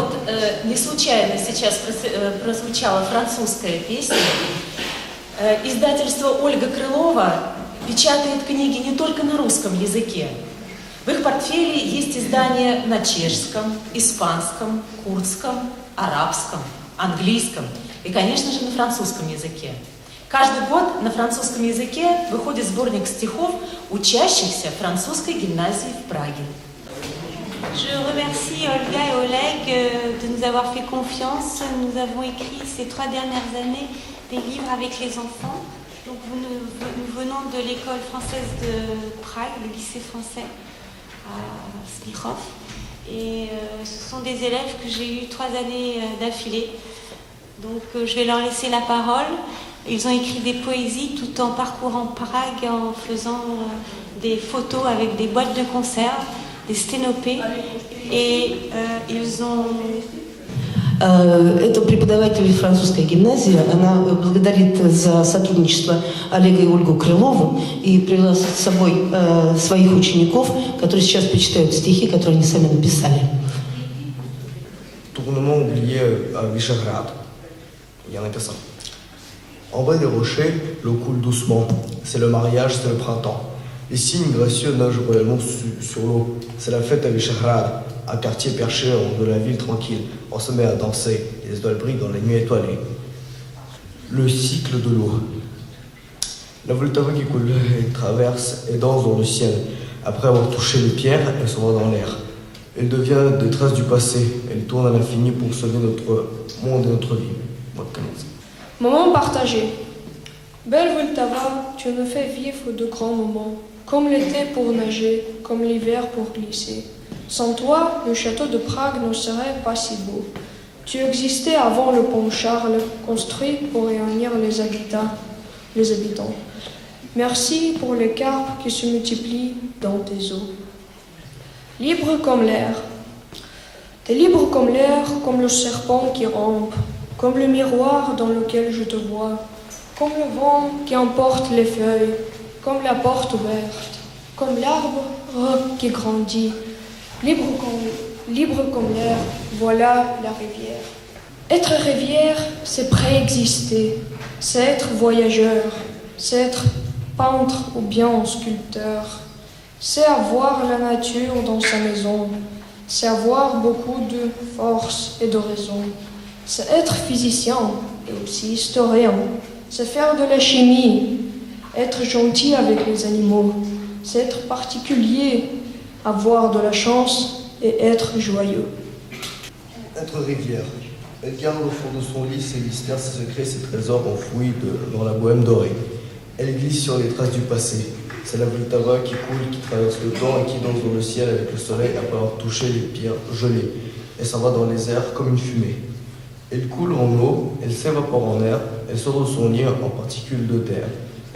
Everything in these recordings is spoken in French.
вот не случайно сейчас прозвучала французская песня. Издательство Ольга Крылова печатает книги не только на русском языке. В их портфеле есть издания на чешском, испанском, курдском, арабском, английском и, конечно же, на французском языке. Каждый год на французском языке выходит сборник стихов учащихся французской гимназии в Праге. Je remercie Olga et Oleg de nous avoir fait confiance. Nous avons écrit ces 3 dernières années des livres avec les enfants. Donc nous venons de l'école française de Prague, le lycée français à Smichov. Et ce sont des élèves que j'ai eu 3 années d'affilée. Donc je vais leur laisser la parole. Ils ont écrit des poésies tout en parcourant Prague, en faisant des photos avec des boîtes de conserve, des sténopées. Et ils ont... Это преподаватель французской гимназии. Она благодарит за сотрудничество Олега и Ольгу Крылову и привела с собой своих учеников, которые сейчас почитают стихи, которые они сами написали. Tournement oublié à Vyšehrad. Я написал. En bas des rochers, l'eau coule doucement. C'est le mariage, c'est le printemps. Les cygnes gracieux nagent royalement sur l'eau. C'est la fête à Vyšehrad, un quartier perché en haut de la ville tranquille. On se met à danser, les étoiles brillent dans la nuit étoilée. Le cycle de l'eau. La Vltava qui coule et traverse et danse dans le ciel. Après avoir touché les pierres, elle s'envoie dans l'air. Elle devient des traces du passé. Elle tourne à l'infini pour sauver notre monde et notre vie. Moment partagé. Belle Vltava, tu nous fais vivre de grands moments, comme l'été pour nager, comme l'hiver pour glisser. Sans toi, le château de Prague ne serait pas si beau. Tu existais avant le pont Charles, construit pour réunir les habitants. Merci pour les carpes qui se multiplient dans tes eaux. Libre comme l'air. T'es libre comme l'air, comme le serpent qui rampe, comme le miroir dans lequel je te vois, comme le vent qui emporte les feuilles, comme la porte ouverte, comme l'arbre qui grandit. Libre comme l'air, voilà la rivière. Être rivière, c'est préexister, c'est être voyageur, c'est être peintre ou bien sculpteur, c'est avoir la nature dans sa maison, c'est avoir beaucoup de force et de raison, c'est être physicien et aussi historien, c'est faire de la chimie, être gentil avec les animaux, c'est être particulier, avoir de la chance et être joyeux. Être rivière. Elle garde au fond de son lit ses mystères, ses secrets, ses trésors enfouis dans la bohème dorée. Elle glisse sur les traces du passé. C'est la Vltava qui coule, qui traverse le temps et qui danse dans le ciel avec le soleil après avoir touché les pierres gelées. Elle s'en va dans les airs comme une fumée. Elle coule en eau, elle s'évapore en air, elle sort de son lit en particules de terre.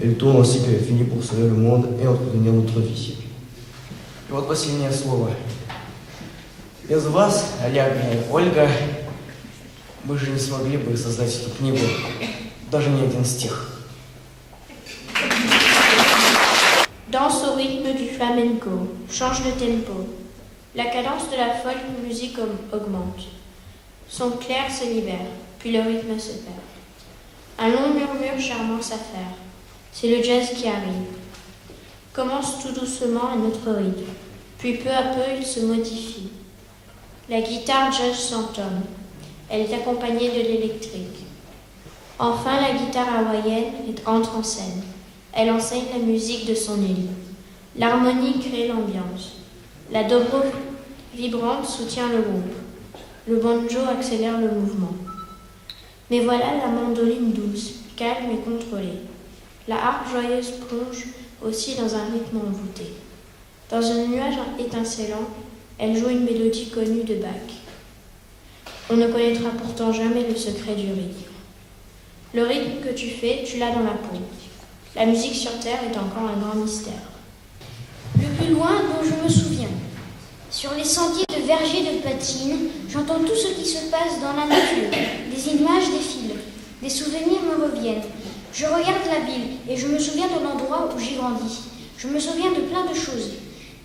Elle tourne en cycle infini pour sauver le monde et entretenir notre vie. И вот последнее слово. Без вас, Олег и Ольга, мы же не смогли бы создать эту книгу, даже не один стих. Danse au rythme du flamenco, change de tempo. La cadence de la folle musique augmente. Son clair se libère, puis le rythme se perd. Un long murmure charmant s'affaire. C'est le jazz qui arrive. Commence tout doucement à notre rythme, puis peu à peu il se modifie. La guitare jazz s'entonne. Elle est accompagnée de l'électrique. Enfin, la guitare hawaïenne entre en scène. Elle enseigne la musique de son île. L'harmonie crée l'ambiance. La dobro vibrante soutient le groupe. Le banjo accélère le mouvement. Mais voilà la mandoline douce, calme et contrôlée. La harpe joyeuse plonge aussi dans un rythme envoûté. Dans un nuage étincelant, elle joue une mélodie connue de Bach. On ne connaîtra pourtant jamais le secret du rythme. Le rythme que tu fais, tu l'as dans la peau. La musique sur Terre est encore un grand mystère. Le plus loin dont je me souviens. Sur les sentiers de vergers de patine, j'entends tout ce qui se passe dans la nature. Des images défilent, des souvenirs me reviennent. Je regarde la ville et je me souviens de l'endroit où j'ai grandi. Je me souviens de plein de choses,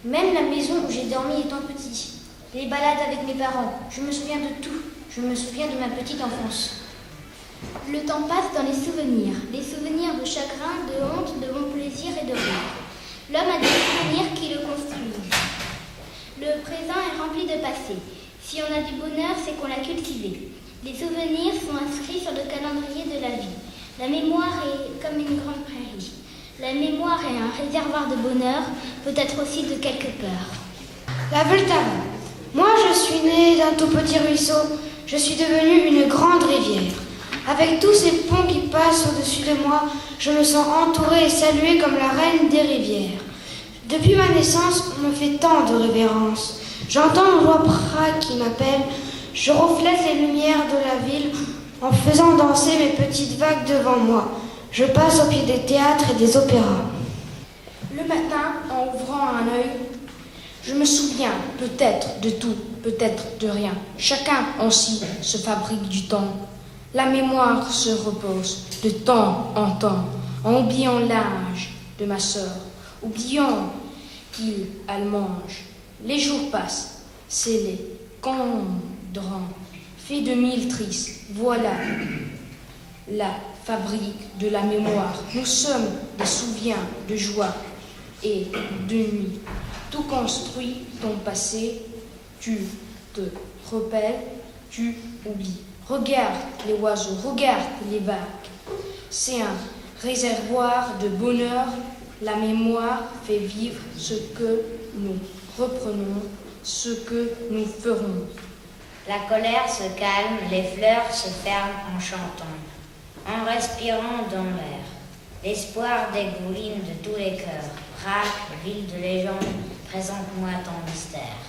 même la maison où j'ai dormi étant petit. les balades avec mes parents. Je me souviens de tout. Je me souviens de ma petite enfance. Le temps passe dans les souvenirs de chagrin, de honte, de bon plaisir et de rire. L'homme a des souvenirs qui le construisent. Le présent est rempli de passé. Si on a du bonheur, c'est qu'on l'a cultivé. Les souvenirs sont inscrits sur le calendrier de la vie. La mémoire est comme une grande prairie. La mémoire est un réservoir de bonheur, peut-être aussi de quelques peurs. La Vltava. Moi, je suis née d'un tout petit ruisseau. Je suis devenue une grande rivière. Avec tous ces ponts qui passent au-dessus de moi, je me sens entourée et saluée comme la reine des rivières. Depuis ma naissance, on me fait tant de révérences. J'entends une voix Prague qui m'appelle. Je reflète les lumières de la ville en faisant danser mes petites vagues devant moi. Je passe au pied des théâtres et des opéras. Le matin, en ouvrant un œil, je me souviens peut-être de tout, peut-être de rien. Chacun ainsi se fabrique du temps. La mémoire se repose de temps en temps, en oubliant l'âge de ma sœur, oubliant qu'elle mange. Les jours passent, scellés, cambrant, fait de mille tristes. Voilà la fabrique de la mémoire. Nous sommes des souvenirs de joie et de nuit. Tout construit ton passé, tu te repelles, tu oublies. Regarde les oiseaux, regarde les vagues. C'est un réservoir de bonheur. La mémoire fait vivre ce que nous reprenons, ce que nous ferons. La colère se calme, les fleurs se ferment en chantant, en respirant dans l'air. L'espoir dégouline de tous les cœurs. Prague, ville de légende, présente-moi ton mystère.